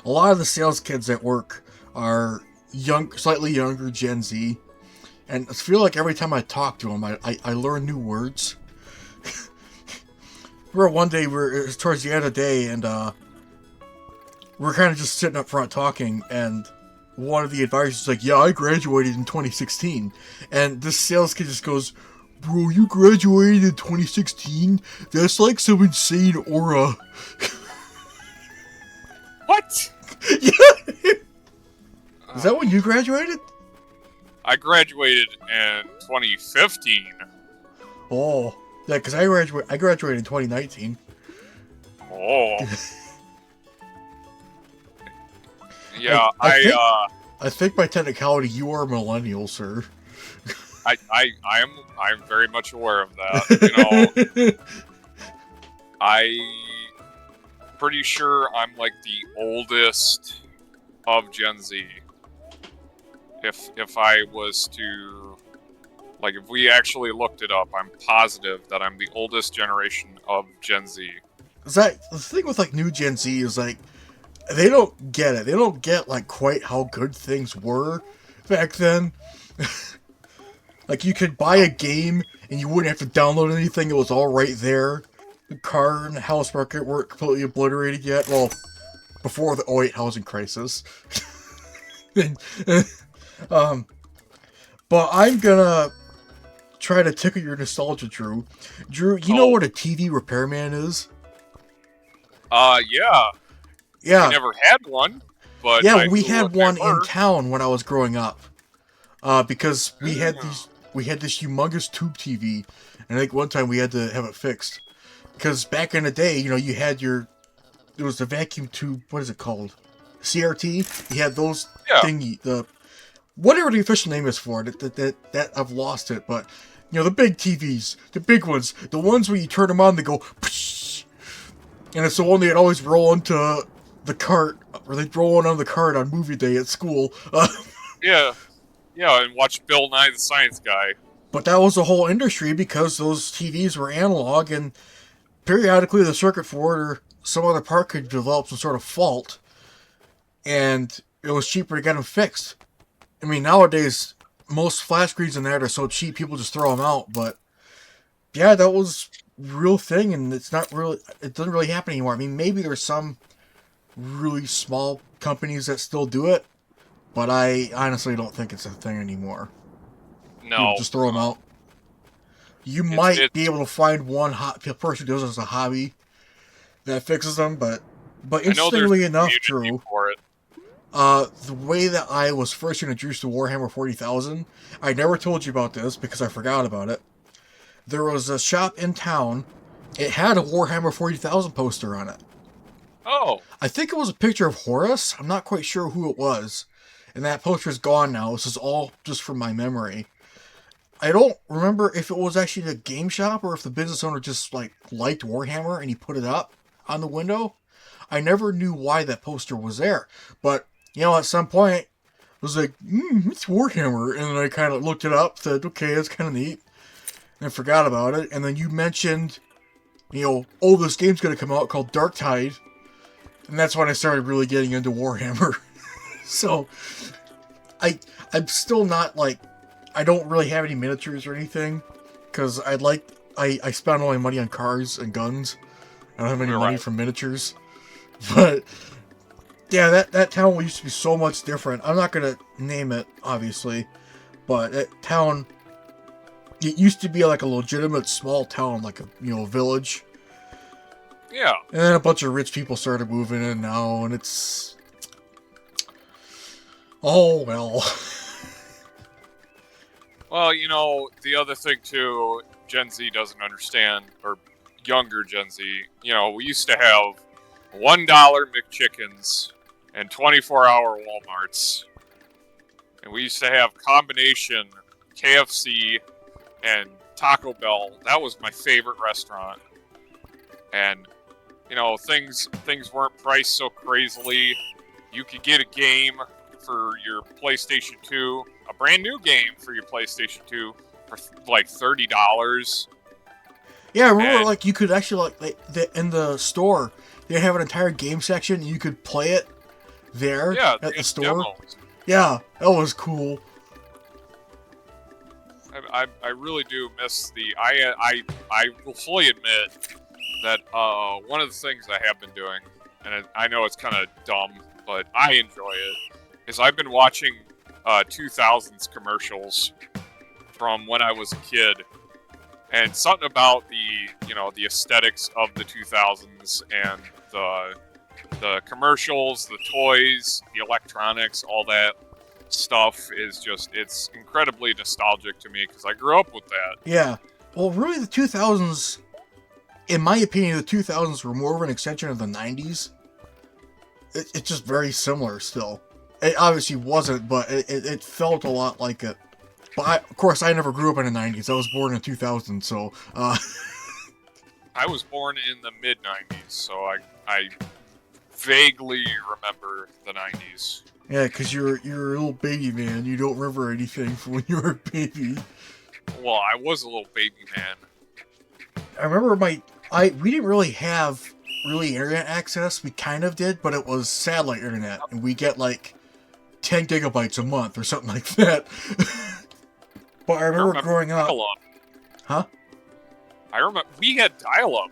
a lot of the sales kids at work are slightly younger Gen Z, and I feel like every time I talk to them, I learn new words. Remember one day, it was towards the end of the day, and we're kind of just sitting up front talking, and one of the advisors is like, yeah, I graduated in 2016. And this sales kid just goes, bro, you graduated in 2016? That's like some insane aura. What? Yeah. Is that when you graduated? I graduated in 2015. Oh, yeah, because I graduated in 2019. Oh. Yeah, I think by technicality you are a millennial, sir. I'm very much aware of that. You know, I'm pretty sure I'm like the oldest of Gen Z. If I was to, like, if we actually looked it up, I'm positive that I'm the oldest generation of Gen Z. The thing with like new Gen Z is like they don't get it. They don't get like quite how good things were back then. Like you could buy a game and you wouldn't have to download anything. It was all right there. The car and the house market weren't completely obliterated yet. Well, before the '08 housing crisis. But I'm gonna try to tickle your nostalgia, Drew. Drew, you know what a TV repairman is? Yeah. Yeah. I never had one, but yeah, we had one in town when I was growing up. Because we had this humongous tube TV, and I think one time we had to have it fixed. Because back in the day, you know, you had there was the vacuum tube. What is it called? CRT. You had those whatever the official name is for it. That I've lost it, but you know the big TVs, the big ones, the ones where you turn them on, they go, psh, and it's the one they'd always roll into the cart, or they'd roll one on the cart on movie day at school. Yeah, and watch Bill Nye the Science Guy. But that was the whole industry because those TVs were analog, and periodically the circuit board or some other part could develop some sort of fault, and it was cheaper to get them fixed. I mean, nowadays, most flash screens in that are so cheap, people just throw them out, but yeah, that was a real thing, and it doesn't really happen anymore. I mean, maybe there's some really small companies that still do it, but I honestly don't think it's a thing anymore. No. People just throw them out. You might be able to find one person who does it as a hobby that fixes them, but interestingly enough, Drew, the way that I was first introduced to Warhammer 40,000, I never told you about this because I forgot about it. There was a shop in town. It had a Warhammer 40,000 poster on it. Oh. I think it was a picture of Horus. I'm not quite sure who it was. And that poster is gone now. This is all just from my memory. I don't remember if it was actually the game shop or if the business owner just liked Warhammer and he put it up on the window. I never knew why that poster was there. But, you know, at some point, I was like, it's Warhammer. And then I kind of looked it up, said, okay, that's kind of neat. And forgot about it. And then you mentioned, you know, this game's going to come out called Darktide. And that's when I started really getting into Warhammer. So, I'm still not, like, I don't really have any miniatures or anything. Because I spend all my money on cars and guns. I don't have any money for miniatures. But, yeah, that town used to be so much different. I'm not going to name it, obviously. But that town, it used to be like a legitimate small town, like a, you know, village. Yeah. And then a bunch of rich people started moving in now, and it's... Oh, well. Well, you know, the other thing, too, Gen Z doesn't understand, or younger Gen Z, you know, we used to have $1 McChickens and 24-hour Walmarts. And we used to have combination KFC and Taco Bell. That was my favorite restaurant. And, you know, things weren't priced so crazily. You could get a game for your PlayStation 2, a brand new game for your PlayStation 2 for like $30. Yeah, I remember, like, you could actually, in the store, they have an entire game section, and you could play it there Yeah, at they the had store. demos. Yeah, that was cool. I really do miss the. I will fully admit that one of the things I have been doing, and I know it's kind of dumb, but I enjoy it, is I've been watching 2000s commercials from when I was a kid, and something about the aesthetics of the 2000s and the commercials, the toys, the electronics, all that stuff is just, it's incredibly nostalgic to me because I grew up with that. Yeah. Well, really, the 2000s, in my opinion, the 2000s were more of an extension of the 90s. It's just very similar still. It obviously wasn't, but it felt a lot like it. But of course, I never grew up in the 90s. I was born in 2000, so... I was born in the mid 90s, so I vaguely remember the 90s. Yeah, because you're a little baby man. You don't remember anything from when you were a baby. Well, I was a little baby man. I remember we didn't really have internet access. We kind of did, but it was satellite internet, and we get like 10 gigabytes a month or something like that. But I remember growing up. Dial-up. Huh? I remember we had dial-up.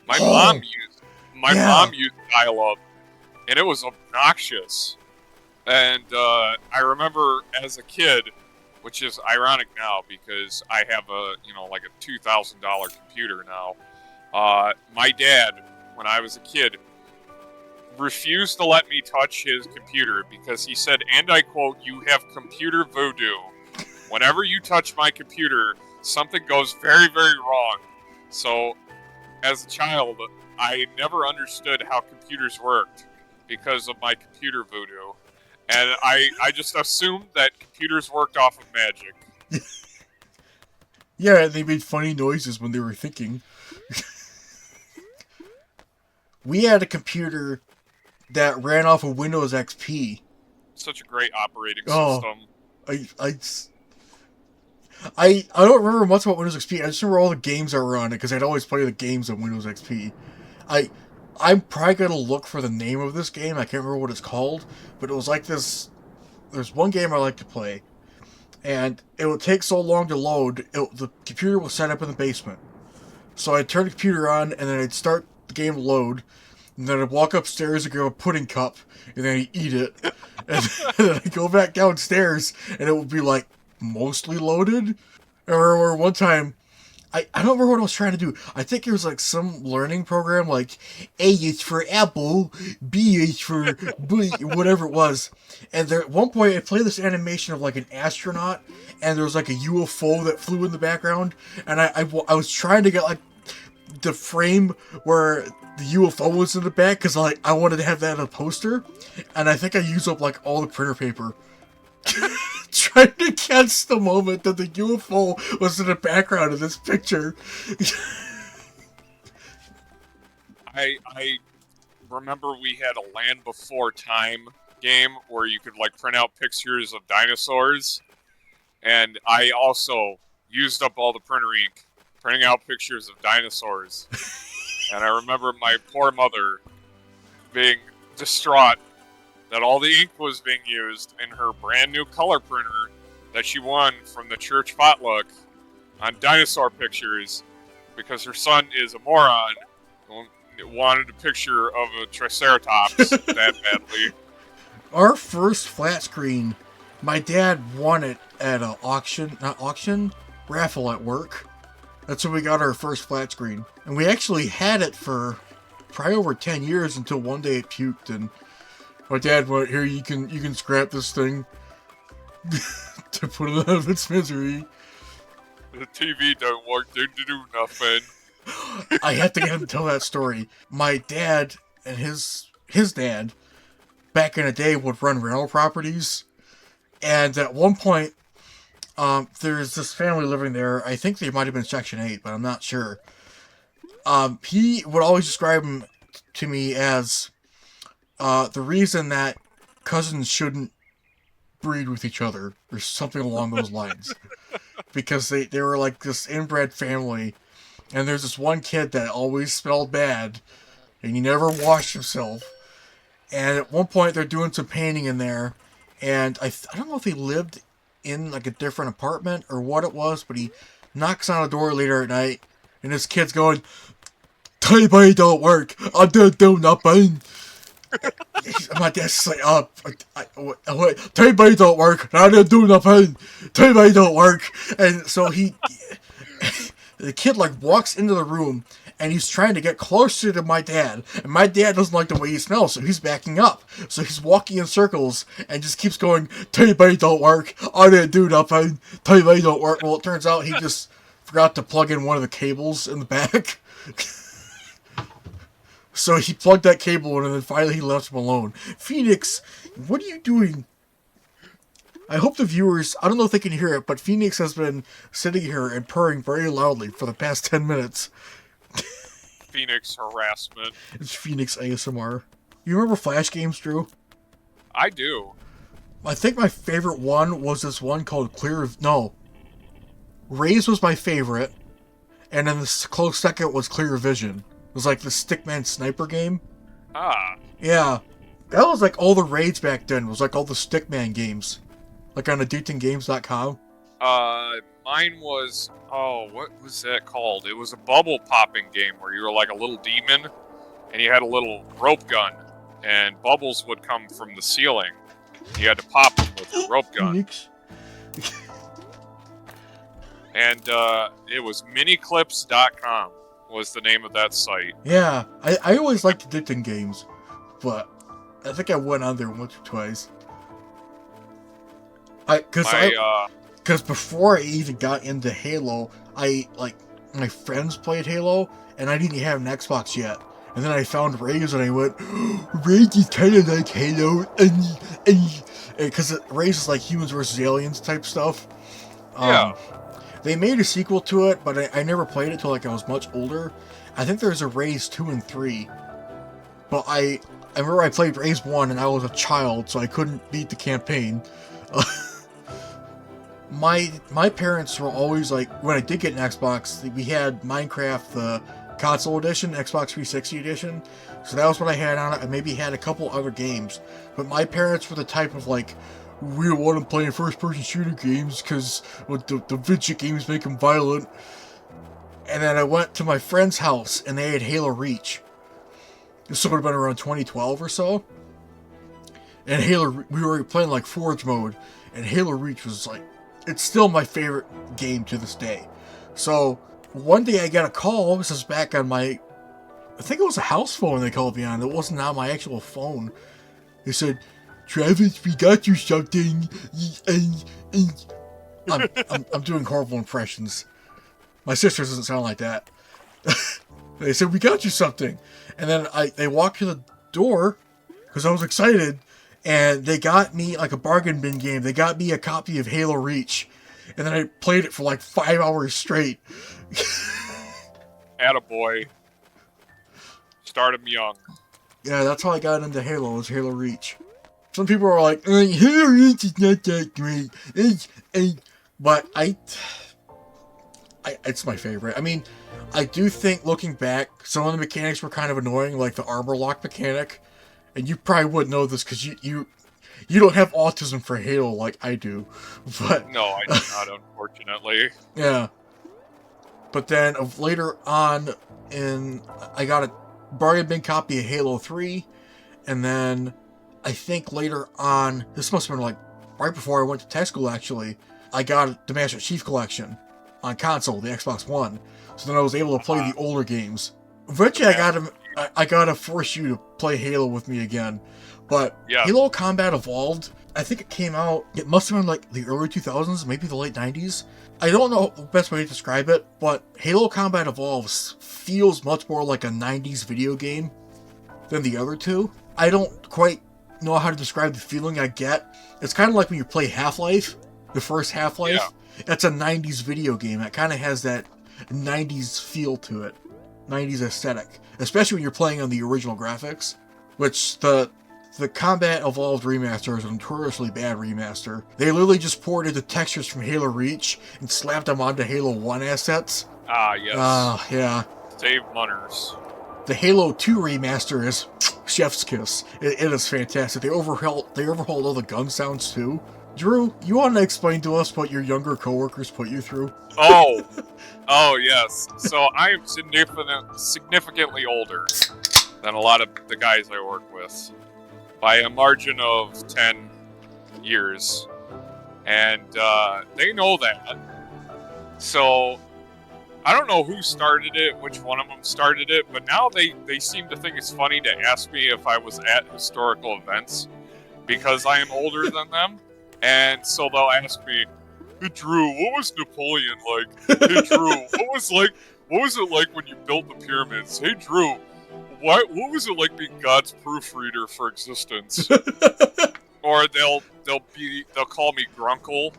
My Oh, mom used dial-up, and it was obnoxious. And I remember as a kid, which is ironic now because I have like a $2,000 computer now. My dad, when I was a kid, refused to let me touch his computer because he said, and I quote, "You have computer voodoo. Whenever you touch my computer, something goes very, very wrong." So, as a child, I never understood how computers worked because of my computer voodoo. And I just assumed that computers worked off of magic. Yeah, they made funny noises when they were thinking. We had a computer that ran off of Windows XP. Such a great operating Oh. system. I don't remember much about Windows XP. I just remember all the games that were on it because I'd always play the games on Windows XP. I'm probably gonna look for the name of this game. I can't remember what it's called, but it was like this. There's one game I like to play, and it would take so long to load. The computer was set up in the basement, so I'd turn the computer on, and then I'd start the game to load, and then I'd walk upstairs and grab a pudding cup, and then I'd eat it, and then I'd go back downstairs, and it would be like mostly loaded. I remember one time, I don't remember what I was trying to do. I think it was like some learning program, like A is for apple, B is for B, whatever it was. And there, at one point, I played this animation of like an astronaut, and there was like a UFO that flew in the background, and I was trying to get like the frame where the UFO was in the back, because like I wanted to have that in a poster, and I think I used up like all the printer paper. Trying to catch the moment that the UFO was in the background of this picture. I remember we had a Land Before Time game where you could like print out pictures of dinosaurs, and I also used up all the printer ink printing out pictures of dinosaurs. And I remember my poor mother being distraught that all the ink was being used in her brand new color printer that she won from the church potluck on dinosaur pictures because her son is a moron who wanted a picture of a triceratops that badly. Our first flat screen, my dad won it at an raffle at work. That's when we got our first flat screen. And we actually had it for probably over 10 years until one day it puked, and my dad went, "Here, you can scrap this thing to put it out of its misery." The TV don't work, didn't do nothing. I have to get him to tell that story. My dad and his dad, back in the day, would run rental properties. And at one point, there's this family living there. I think they might have been Section 8, but I'm not sure. He would always describe them to me as the reason that cousins shouldn't breed with each other, or something along those lines. Because they were like this inbred family, and there's this one kid that always smelled bad, and he never washed himself. And at one point, they're doing some painting in there, and I don't know if he lived in like a different apartment or what it was, but he knocks on a door later at night, and his kid's going, "TV don't work. I didn't do nothing." My dad's like, "TV don't work. I didn't do nothing. TV don't work." And so the kid like walks into the room, and he's trying to get closer to my dad, and my dad doesn't like the way he smells, so he's backing up. So he's walking in circles and just keeps going, "TV don't work. I didn't do nothing. TV don't work." Well, it turns out he just forgot to plug in one of the cables in the back. So he plugged that cable in, and then finally he left him alone. Phoenix, what are you doing? I hope the viewers, I don't know if they can hear it, but Phoenix has been sitting here and purring very loudly for the past 10 minutes. Phoenix harassment. It's Phoenix ASMR. You remember Flash games, Drew? I do. I think my favorite one was this one called Raze was my favorite, and then the close second was Clear Vision. It was like the Stickman sniper game. Ah. Yeah. That was like all the raids back then. It was like all the Stickman games. Like on AddictingGames.com. Mine was, what was that called? It was a bubble popping game where you were like a little demon, and you had a little rope gun, and bubbles would come from the ceiling. You had to pop them with your rope gun. And, it was miniclips.com was the name of that site. Yeah, I always liked Addicting Games, but I think I went on there once or twice. Because before I even got into Halo, my friends played Halo, and I didn't have an Xbox yet. And then I found Raze, and I went, Raze is kind of like Halo, because Raze is like humans versus aliens type stuff. Yeah. They made a sequel to it, but I never played it till like I was much older. I think there's a Raze 2 and 3. But I remember I played Raze 1 and I was a child, so I couldn't beat the campaign. My parents were always like, when I did get an Xbox, we had Minecraft, the console edition, Xbox 360 edition. So that was what I had on it. I maybe had a couple other games. But my parents were the type of like, we don't want them playing first-person shooter games because the video games make them violent. And then I went to my friend's house, and they had Halo Reach. This would have been around 2012 or so. And we were playing like Forge mode, and Halo Reach was like, it's still my favorite game to this day. So one day I got a call. This is back on I think it was a house phone they called me on. It wasn't on my actual phone. They said, "Travis, we got you something." And I'm doing horrible impressions. My sister doesn't sound like that. They said, "We got you something," and then they walked to the door because I was excited, and they got me like a bargain bin game. They got me a copy of Halo Reach, and then I played it for like 5 hours straight. Attaboy. Start 'em young. Yeah, that's how I got into Halo. Was Halo Reach. Some people are like, Halo Reach is not that great. But it's my favorite. I mean, I do think, looking back, some of the mechanics were kind of annoying, like the armor lock mechanic. And you probably wouldn't know this because you don't have autism for Halo like I do. But no, I do not, unfortunately. Yeah. But then later on, I got a bargain bin copy of Halo 3, and then I think later on, this must have been like right before I went to tech school actually, I got the Master Chief Collection on console, the Xbox One. So then I was able to play the older games. Eventually I gotta force you to play Halo with me again. But Halo Combat Evolved, I think it came out, it must have been like the early 2000s, maybe the late 90s. I don't know the best way to describe it, but Halo Combat Evolved feels much more like a 90s video game than the other two. I don't quite know how to describe the feeling I get. It's kind of like when you play Half-Life, the first Half-Life. Yeah. That's a 90s video game. It kind of has that 90s feel to it. 90s aesthetic. Especially when you're playing on the original graphics. Which, the Combat Evolved remaster is a notoriously bad remaster. They literally just ported the textures from Halo Reach and slapped them onto Halo 1 assets. Ah, yes. Yeah. Save moneys. the Halo 2 remaster is chef's kiss. It is fantastic. They overhauled all the gun sounds too. Drew, you want to explain to us what your younger coworkers put you through? Oh yes. So I am significantly older than a lot of the guys I work with by a margin of 10 years, and they know that. So I don't know who started it, which one of them started it, but now they seem to think it's funny to ask me if I was at historical events because I am older than them. And so they'll ask me, "Hey Drew, what was Napoleon like? Hey Drew, what was it like when you built the pyramids? Hey Drew, what was it like being God's proofreader for existence?" Or they'll call me Grunkle.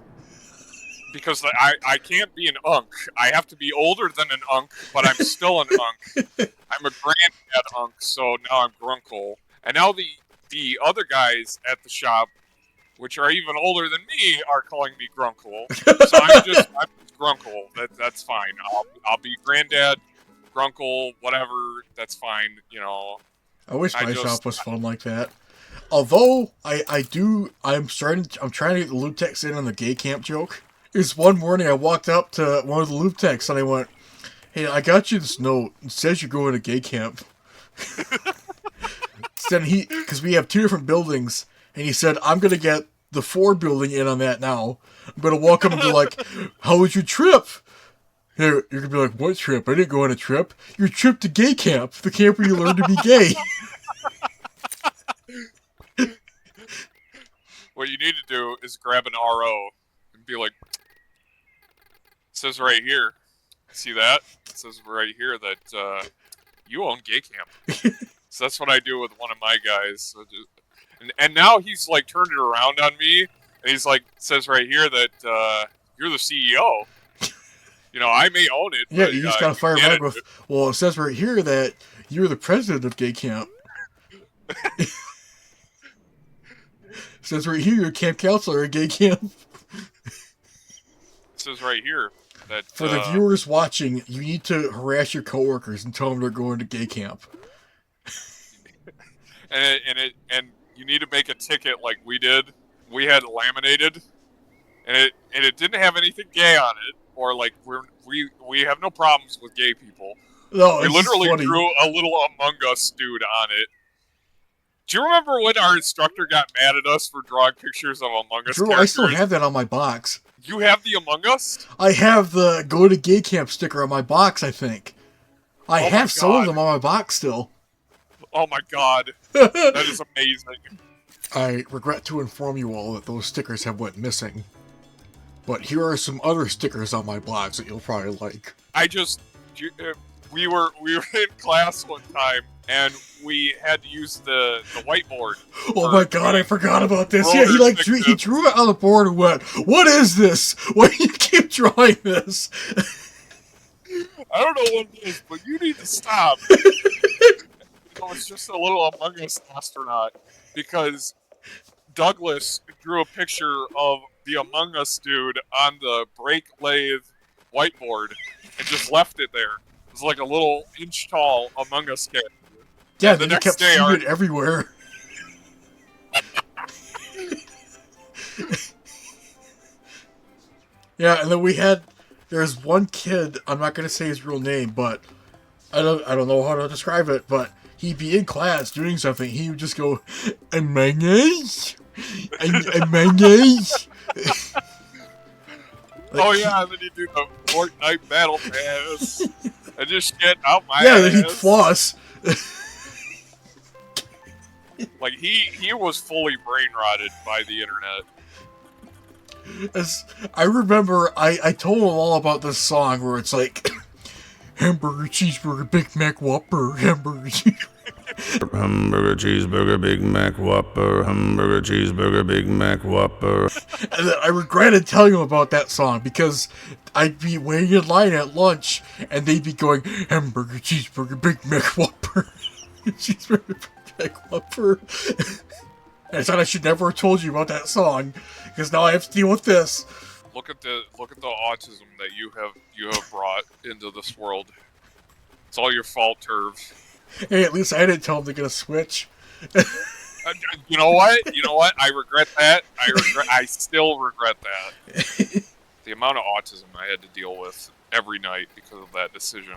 Because I can't be an unk. I have to be older than an unk, but I'm still an unk. I'm a granddad unk, so now I'm Grunkle. And now the other guys at the shop, which are even older than me, are calling me Grunkle. So I'm just Grunkle. That's fine. I'll be granddad, Grunkle, whatever. That's fine. You know. I wish my shop was fun like that. Although I'm trying to get the loot techs in on the gay camp joke. Is one morning I walked up to one of the loop techs and I went, "Hey, I got you this note. It says you're going to gay camp." Then because we have 2 different buildings, and he said, "I'm gonna get the 4 building in on that now. I'm gonna walk up and be like, 'How was your trip?' You're gonna be like, 'What trip? I didn't go on a trip. Your trip to gay camp, the camp where you learn to be gay.'" What you need to do is grab an RO and be like, "It says right here, see that? It says right here that you own gay camp." So that's what I do with one of my guys. So and now he's like turned it around on me, and he's like, "It says right here that you're the CEO. You know, I may own it." Yeah, but, you just gotta fire back with, "Well, it says right here that you're the president of gay camp." It says right here you're a camp counselor at gay camp. It says right here that for the viewers watching, you need to harass your coworkers and tell them they're going to gay camp. and you need to make a ticket like we did. We had it laminated, and it didn't have anything gay on it, or like we have no problems with gay people. No, we literally drew a little Among Us dude on it. Do you remember when our instructor got mad at us for drawing pictures of Among Us characters? I still have that on my box. You have the Among Us? I have the Go to Gay Camp sticker on my box, I think. I have some of them on my box still. Oh my god. That is amazing. I regret to inform you all that those stickers have went missing. But here are some other stickers on my box that you'll probably like. We were in class one time, and we had to use the whiteboard. Oh my god, I forgot about this. Yeah, he drew it on the board and went, "What is this? Why do you keep drawing this?" I don't know what it is, but you need to stop. It's just a little Among Us astronaut, because Douglas drew a picture of the Among Us dude on the brake lathe whiteboard and just left it there. It was like a little inch tall Among Us character. Yeah, then it kept seeing it everywhere. Yeah, and then there's one kid, I'm not gonna say his real name, but I don't know how to describe it, but he'd be in class doing something, he would just go, "Among Us? Among Us?" Oh yeah, and then he'd do the Fortnite Battle Pass. And just get out my ass. Then he'd floss. Like, he was fully brain rotted by the internet. I remember I told him all about this song where it's like, "Hamburger, cheeseburger, Big Mac, Whopper, hamburger, cheeseburger." Hamburger, cheeseburger, Big Mac, Whopper. Hamburger, cheeseburger, Big Mac, Whopper. And I regretted telling him about that song because I'd be waiting in line at lunch and they'd be going, "Hamburger, cheeseburger, Big Mac, Whopper." Cheeseburger, Big Mac, Whopper. I thought I should never have told you about that song because now I have to deal with this. Look at the autism that you have brought into this world. It's all your fault, Turv. Hey, at least I didn't tell him to get a Switch. You know what? I regret that. I still regret that. The amount of autism I had to deal with every night because of that decision.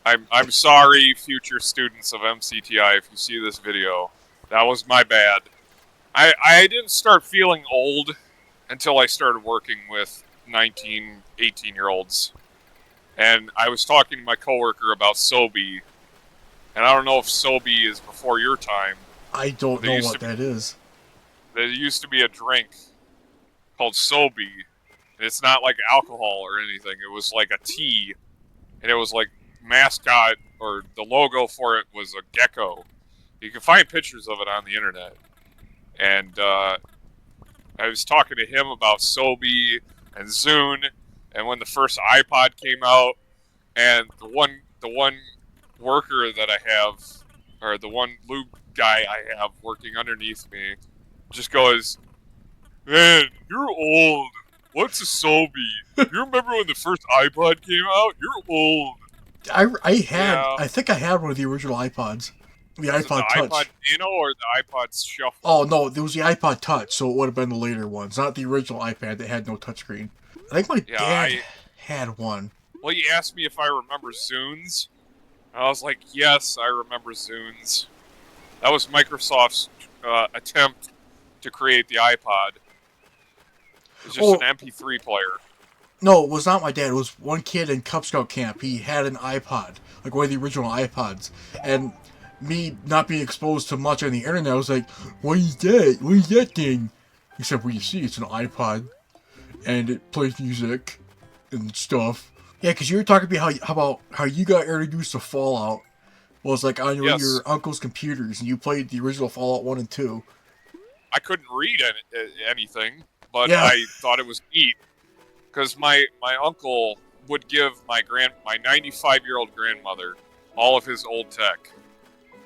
I'm sorry, future students of MCTI, if you see this video. That was my bad. I didn't start feeling old until I started working with 19, 18-year-olds. And I was talking to my coworker about Sobe. And I don't know if Sobe is before your time. I don't know what that is. There used to be a drink called Sobe. It's not like alcohol or anything. It was like a tea. And it was like mascot, or the logo for it was a gecko. You can find pictures of it on the internet. And I was talking to him about Sobe and Zune, and when the first iPod came out, and the one worker that I have, or the one lube guy I have working underneath me, just goes, "Man, you're old. What's a Sobe? You remember when the first iPod came out? You're old." I think I had one of the original iPods. The iPod Touch. iPod Nano or the iPod Shuffle? Oh, no, there was the iPod Touch, so it would have been the later ones, not the original iPad that had no touchscreen. I think my dad had one. Well, you asked me if I remember Zunes. I was like, yes, I remember Zunes. That was Microsoft's attempt to create the iPod. It's just an MP3 player. No, it was not my dad. It was one kid in Cub Scout camp. He had an iPod, like one of the original iPods. And me not being exposed to much on the internet, I was like, what is that? What is that thing? He said, well, you see, it's an iPod. And it plays music and stuff. Yeah, because you were talking about how you got introduced to Fallout. Well, it's like on your uncle's computers, and you played the original Fallout 1 and 2. I couldn't read anything, but I thought it was neat. Because my uncle would give my 95-year-old grandmother all of his old tech.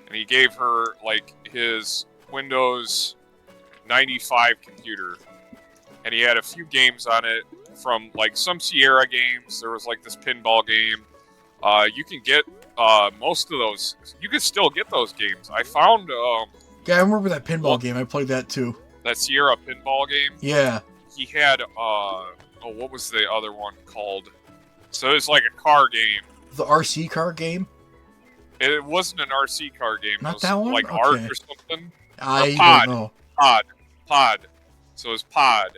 And he gave her, like, his Windows 95 computer. And he had a few games on it from, like, some Sierra games. There was, like, this pinball game. You can get most of those. You can still get those games. I found... yeah, I remember that pinball game. I played that, too. That Sierra pinball game? Yeah. He had, what was the other one called? So it's like a car game. The RC car game? It wasn't an RC car game. Not it was that one? Like Art or something. I don't know. Pod. So it's Pod.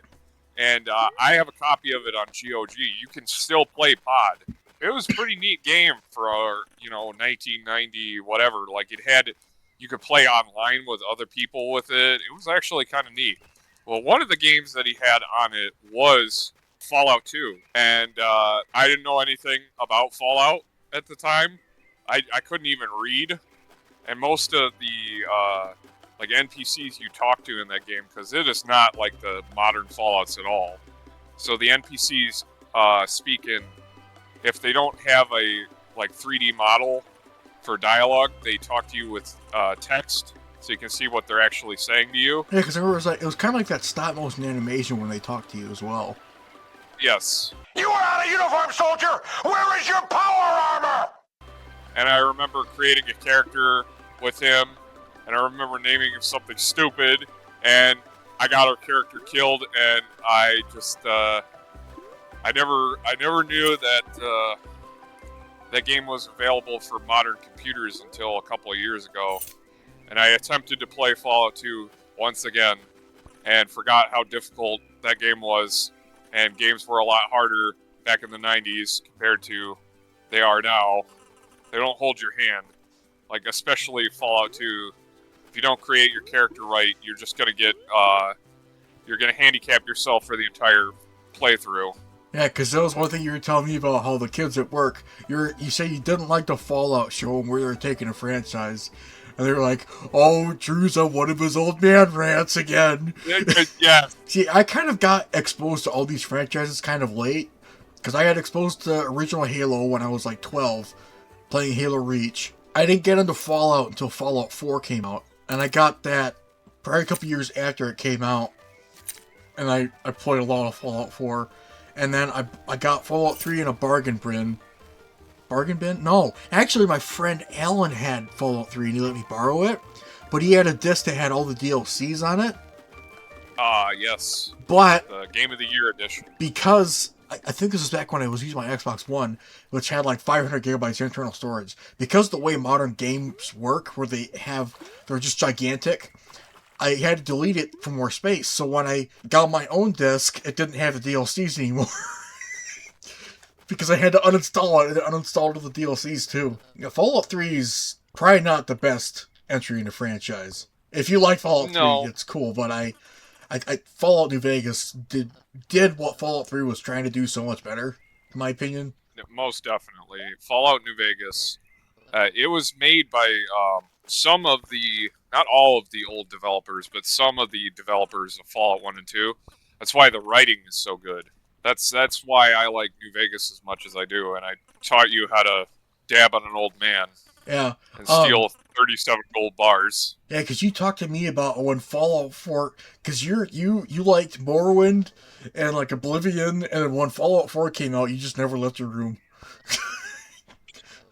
And I have a copy of it on GOG. You can still play Pod. It was a pretty neat game for, 1990, whatever. Like, you could play online with other people with it. It was actually kind of neat. Well, one of the games that he had on it was Fallout 2. And I didn't know anything about Fallout at the time. I couldn't even read. And most of the like NPCs you talk to in that game, because it is not like the modern Fallouts at all. So the NPCs speak in, if they don't have a like 3D model for dialogue, they talk to you with text, so you can see what they're actually saying to you. Yeah, because it was kind of like that stop motion animation when they talk to you as well. Yes. You are out of uniform, soldier! Where is your power armor? And I remember creating a character with him, and I remember naming him something stupid, and I got our character killed, and I just, I never knew that, that game was available for modern computers until a couple of years ago. And I attempted to play Fallout 2 once again, and forgot how difficult that game was, and games were a lot harder back in the 90s compared to they are now. They don't hold your hand. Like, especially Fallout 2, if you don't create your character right, you're just gonna get, you're gonna handicap yourself for the entire playthrough. Yeah, because that was one thing you were telling me about how the kids at work, you say you didn't like the Fallout show and where they were taking a franchise. And they were like, oh, Drew's on one of his old man rants again. Yeah. See, I kind of got exposed to all these franchises kind of late. Because I got exposed to original Halo when I was like 12, playing Halo Reach. I didn't get into Fallout until Fallout 4 came out. And I got that probably a couple years after it came out. And I played a lot of Fallout 4. And then I got Fallout 3 in a bargain bin. bargain bin. No, actually, my friend Alan had Fallout 3 and he let me borrow it, but he had a disc that had all the DLCs on it. Yes. But The Game of the Year edition. because I think this is back when I was using my Xbox One, which had like 500 gigabytes internal storage. Because the way modern games work, where they're just gigantic, I had to delete it for more space. So when I got my own disc, it didn't have the DLCs anymore. Because I had to uninstall it, and it uninstalled all the DLCs too. Fallout 3 is probably not the best entry in the franchise. If you like Fallout 3, it's cool, but I Fallout New Vegas did what Fallout 3 was trying to do so much better, in my opinion. Most definitely. Fallout New Vegas. It was made by some of the, not all of the old developers, but some of the developers of Fallout 1 and 2. That's why the writing is so good. That's why I like New Vegas as much as I do, and I taught you how to dab on an old man. Yeah. And steal 37 gold bars. Yeah, because you talked to me about when Fallout 4, because you liked Morrowind and like Oblivion, and when Fallout 4 came out, you just never left your room.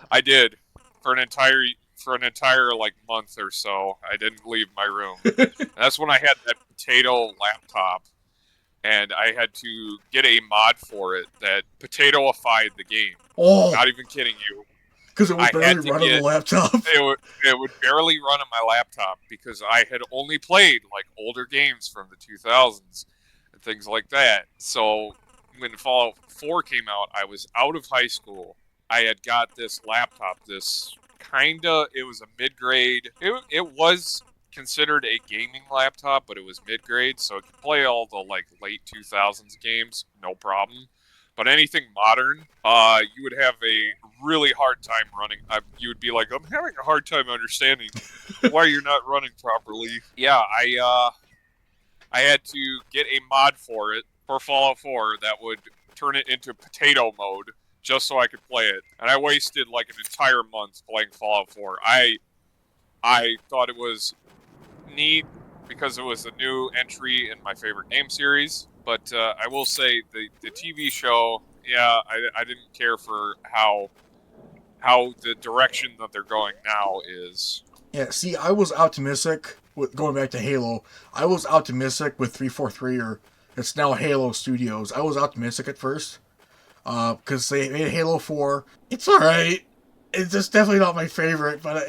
I did for an entire like month or so. I didn't leave my room. And that's when I had that potato laptop, and I had to get a mod for it that potatoified the game. Oh, Not even kidding you. Because it would barely run on the laptop. It would barely run on my laptop because I had only played like older games from the 2000s and things like that. So when Fallout 4 came out, I was out of high school. I had got this laptop, it was a mid-grade. It was considered a gaming laptop, but it was mid-grade, so it could play all the like late 2000s games, no problem. But anything modern, you would have a really hard time running. You would be like, I'm having a hard time understanding why you're not running properly. Yeah, I had to get a mod for it, for Fallout 4, that would turn it into potato mode, just so I could play it. And I wasted like an entire month playing Fallout 4. I thought it was neat because it was a new entry in my favorite game series. But I will say the TV show, yeah, I didn't care for how the direction that they're going now is. Yeah, see, I was optimistic with going back to Halo. I was optimistic with 343, or it's now Halo Studios. I was optimistic at first because they made Halo 4. It's all right. It's just definitely not my favorite, but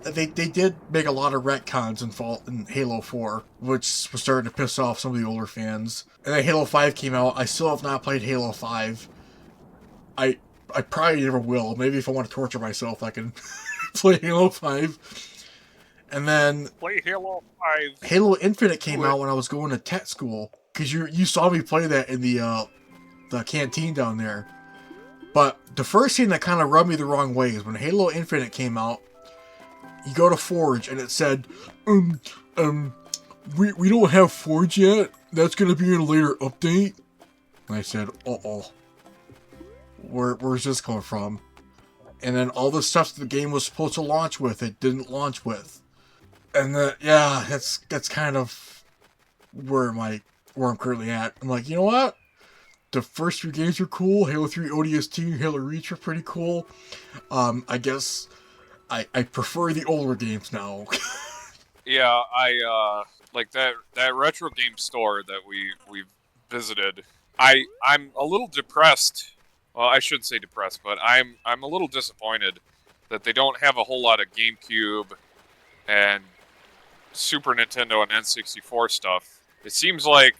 they did make a lot of retcons in Halo 4, which was starting to piss off some of the older fans. And then Halo 5 came out. I still have not played Halo 5. I probably never will. Maybe if I want to torture myself, I can play Halo 5. And then Play Halo 5. Halo Infinite came out when I was going to tech school, because you saw me play that in the canteen down there. But the first thing that kind of rubbed me the wrong way is when Halo Infinite came out, you go to Forge and it said, we don't have Forge yet. That's going to be in a later update. And I said, where's this coming from? And then all the stuff that the game was supposed to launch with, it didn't launch with. And that's kind of where I'm currently at. I'm like, you know what? The first 3 games are cool. Halo 3 ODST and Halo Reach are pretty cool. I guess I prefer the older games now. Yeah, I like that retro game store that we visited. I'm a little depressed. Well, I shouldn't say depressed, but I'm a little disappointed that they don't have a whole lot of GameCube and Super Nintendo and N64 stuff. It seems like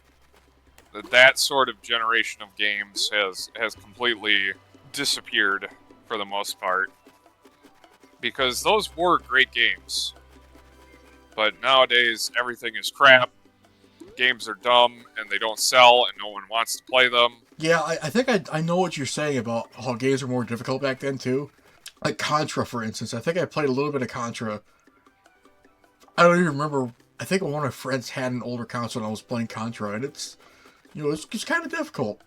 that sort of generation of games has completely disappeared for the most part, because those were great games. But nowadays everything is crap. Games are dumb and they don't sell and no one wants to play them. Yeah, I think I know what you're saying about how games were more difficult back then too. Like Contra, for instance. I think I played a little bit of Contra. I don't even remember. I think one of my friends had an older console and I was playing Contra, and it's kind of difficult.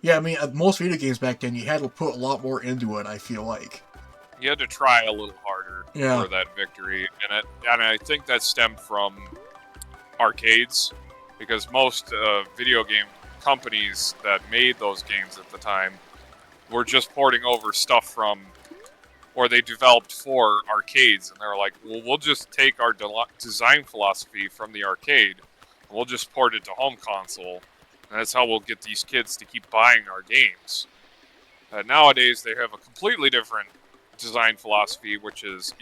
Yeah, I mean, most video games back then, you had to put a lot more into it, I feel like. You had to try a little harder for that victory. And I think that stemmed from arcades, because most video game companies that made those games at the time were just porting over stuff from, or they developed for arcades, and they're like, well, we'll just take our design philosophy from the arcade, and we'll just port it to home console, and that's how we'll get these kids to keep buying our games. Nowadays, they have a completely different design philosophy, which is,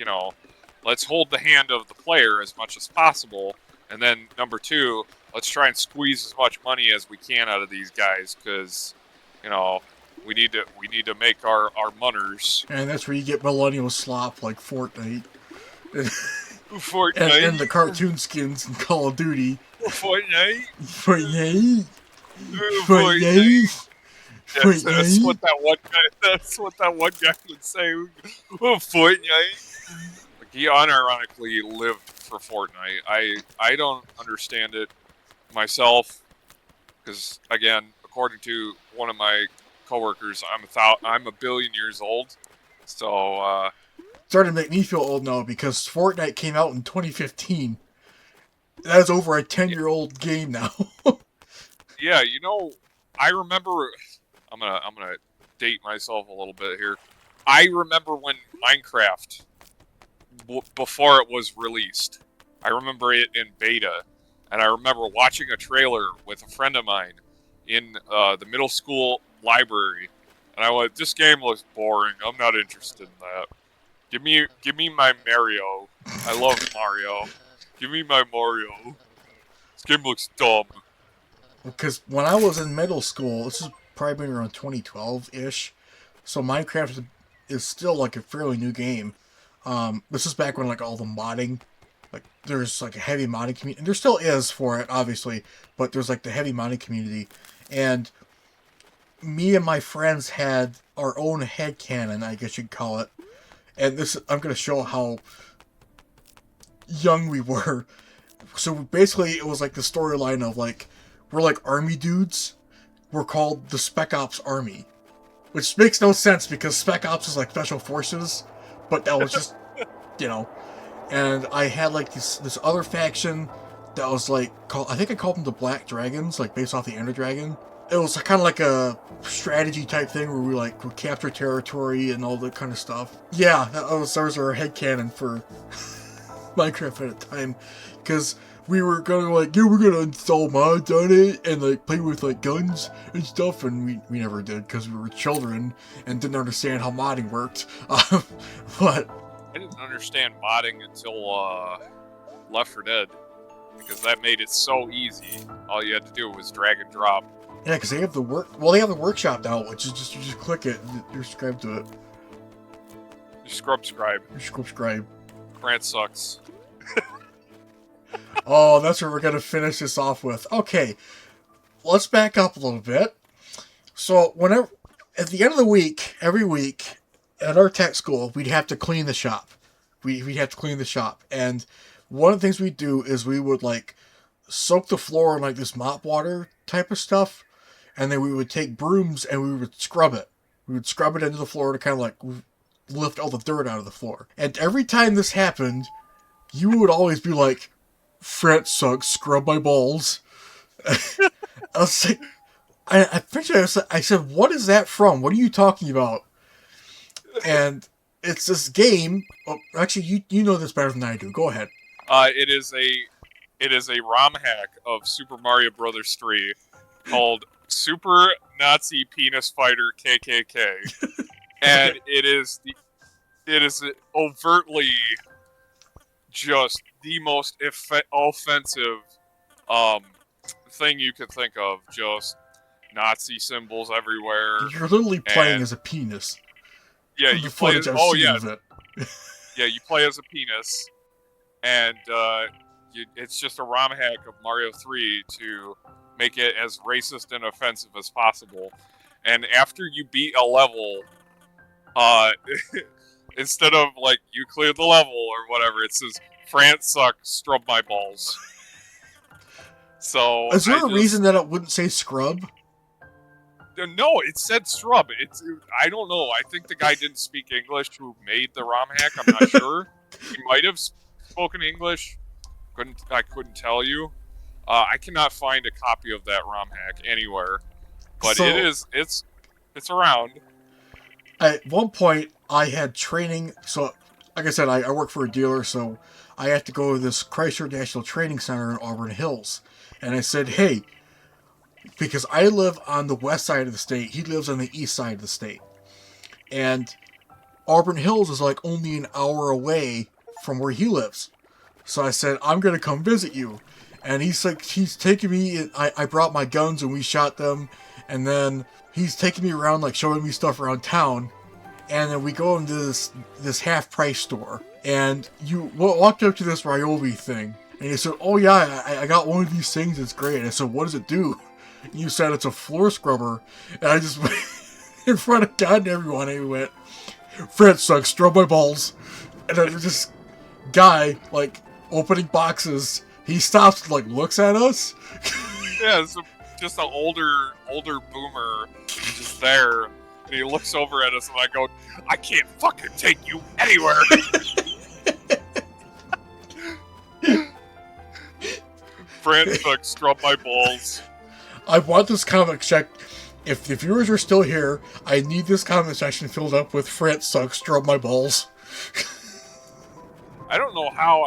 let's hold the hand of the player as much as possible, and then number two, let's try and squeeze as much money as we can out of these guys, because, we need to make our munners. And that's where you get millennial slop like Fortnite. Fortnite. And the cartoon skins in Call of Duty. Fortnite. Fortnite. Fortnite. That's what that one guy. That's what that one guy would say. Fortnite. Like, he unironically lived for Fortnite. I don't understand it myself, because again, according to one of my coworkers, I'm a billion years old. So starting to make me feel old now because Fortnite came out in 2015. That is over a 10-year-old game now. Yeah, I remember. I'm gonna date myself a little bit here. I remember when Minecraft, before it was released, I remember it in beta, and I remember watching a trailer with a friend of mine in the middle school library, and I went, "This game looks boring. I'm not interested in that. Give me my Mario. I love Mario. Give me my Mario. This game looks dumb." Because when I was in middle school, this is probably been around 2012-ish, so Minecraft is still like a fairly new game. This is back when like all the modding, like there's like a heavy modding community, and there still is for it, obviously, but there's like the heavy modding community, and me and my friends had our own headcanon, I guess you'd call it, and I'm going to show how young we were. So basically, it was like the storyline of like, we're like army dudes. We're called the Spec Ops Army, which makes no sense because Spec Ops is like special forces, but that was just, And I had like this other faction that was like I think I called them the Black Dragons, like based off the Ender Dragon. It was kind of like a strategy type thing where we capture territory and all that kind of stuff. Yeah, that was our headcanon for Minecraft at the time, because we were gonna we're gonna install mods on it and like play with like guns and stuff, and we never did because we were children and didn't understand how modding worked. But I didn't understand modding until Left 4 Dead, because that made it so easy. All you had to do was drag and drop. Yeah, because they have the workshop now, which is just you just click it and you're subscribed to it. You subscribe. Grant sucks. Oh, that's what we're gonna finish this off with. Okay, let's back up a little bit. So at the end of the week, every week at our tech school, we'd have to clean the shop. We'd have to clean the shop, and one of the things we'd do is we would like soak the floor in like this mop water type of stuff, and then we would take brooms and we would scrub it. We would scrub it into the floor to kind of like lift all the dirt out of the floor. And every time this happened, you would always be like, "Fret sucks, scrub my balls." I was like, I said, "What is that from? What are you talking about?" And it's this game. Oh, actually, you know this better than I do. Go ahead. It is a ROM hack of Super Mario Brothers 3 called Super Nazi Penis Fighter KKK, and it is overtly just the most offensive thing you could think of. Just Nazi symbols everywhere. You're literally playing as a penis. Yeah, you play as yeah, you play as a penis, and it's just a ROM hack of Mario 3 to make it as racist and offensive as possible. And after you beat a level, instead of like you cleared the level or whatever, it says "France sucks, scrub my balls." So is there a reason that it wouldn't say scrub? No, it said scrub. I don't know. I think the guy didn't speak English who made the ROM hack. I'm not sure. He might have spoken English. I couldn't tell you. I cannot find a copy of that ROM hack anywhere, but it's around. At one point, I had training. So, like I said, I work for a dealer, so I have to go to this Chrysler National Training Center in Auburn Hills. And I said, hey, because I live on the west side of the state, he lives on the east side of the state. And Auburn Hills is like only an hour away from where he lives. So I said, I'm going to come visit you. And he's like, he's taking me, I brought my guns and we shot them. And then he's taking me around, like showing me stuff around town. And then we go into this half price store. And you walked up to this Ryobi thing. And he said, oh yeah, I got one of these things, it's great. I said, what does it do? And you said it's a floor scrubber. And I just, in front of God and everyone, I went, Fred sucks, scrub my balls. And then this guy, like, opening boxes, he stops and, like, looks at us. Yeah, it's just an older boomer just there. And he looks over at us and I go, I can't fucking take you anywhere. Friends like scrub my balls. I want this comic check. If the viewers are still here, I need this comment section filled up with Fred sucks, scrub my balls. I don't know how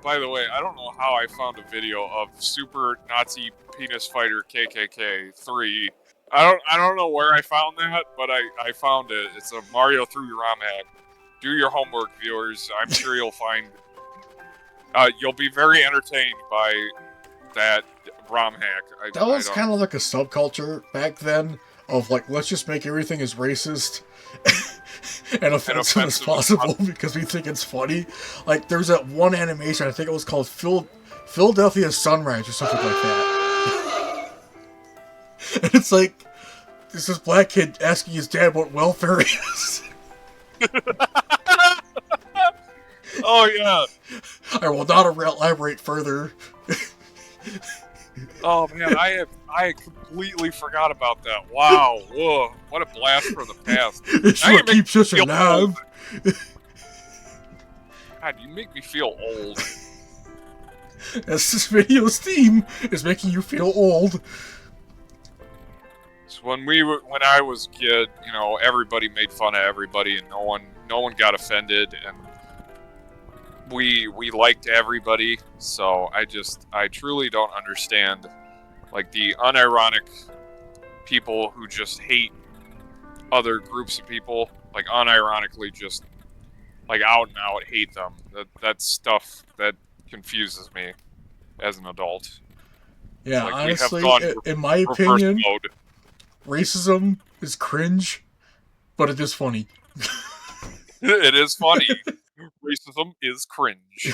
by the way, I don't know how I found a video of Super Nazi Penis Fighter KKK 3. I don't know where I found that, but I found it. It's a Mario 3 ROM hack. Do your homework, viewers. I'm sure you'll find... you'll be very entertained by that ROM hack. That was kind of like a subculture back then of like, let's just make everything as racist and offensive as possible because we think it's funny. Like, there's that one animation, I think it was called Philadelphia Sunrise or something like that. And it's like, there's this black kid asking his dad what welfare is. Oh, yeah. I will not elaborate further. Oh man, I had completely forgot about that. Wow, whoa, what a blast from the past. It's what keeps us alive. God, you make me feel old. As this video's theme is making you feel old. So when I was a kid, you know, everybody made fun of everybody, and no one got offended, and we liked everybody. So I truly don't understand, like, the unironic people who just hate other groups of people, like unironically just like out and out hate them. That's stuff that confuses me as an adult. Yeah, like, honestly, in my opinion, racism is cringe, but it is funny. It is funny. Racism is cringe.